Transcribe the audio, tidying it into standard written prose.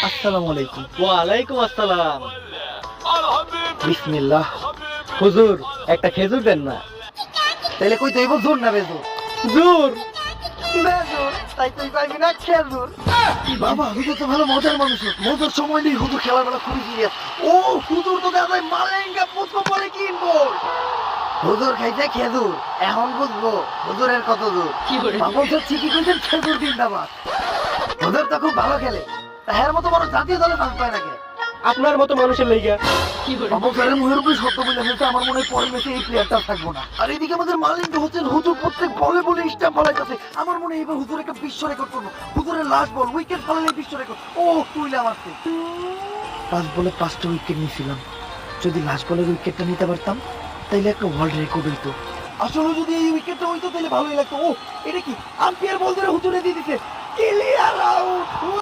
আসসালামু আলাইকুম। ওয়ালাইকুম আসসালাম। বিসমিল্লাহ। হুজুর একটা খেজুর দেন না। তাইলে কই তুই জোর না বেজোর? জোর। বেজোর তাই তুই পাইবি না খেজুর। বাবা হুজুর তো ভালো মজার মানুষ, মজার সময় নেই, হুজুর খেলাবেলা খুবই সিরিয়াস। ও হুজুর তো দেখা যায় মালেঙ্গা পুষ্প পরে কিনবো। হুজুর খাইছে খেজুর, এখন বুঝবো হুজুরের কত দূর। বাবা তো ঠিকই কইছেন, খেজুর জিন্দাবাদ। হুজুর তো খুব ভালো খেলে, তার মতো বড় জাতীয় দলে চান্স পায় নাকি? আপনার মতো মানুষের লাইগা। অবসরের মুখের উপরে সত্য বলে ফেলতে আমার মনে হয় পরের ম্যাচে এই প্লেয়ারটা থাকবো না। আর এদিকে আমাদের মালিক হচ্ছেন হুজুর প্রত্যেক বলে বলে স্ট্যাম্প ফলাইতেছে। আমার মনে হয় এবার হুজুর একটা বিশ্ব রেকর্ড করবো। হুজুরের লাস্ট বল উইকেট ফলালে বিশ্ব রেকর্ড। ও তুইলে মারছে 5 বলে 5টা উইকেট নিয়েছিলাম। যদি লাস্ট বলের উইকেটটা নিতে পারতাম তাইলে একটা ওয়ার্ল্ড রেকর্ড হইতো। আসলে যদি এই উইকেটটা হইতো তাহলে ভালোই লাগতো। ও এটা কি আম্পায়ার বল ধরে হুজুরে দিয়ে দিছে। Clear out.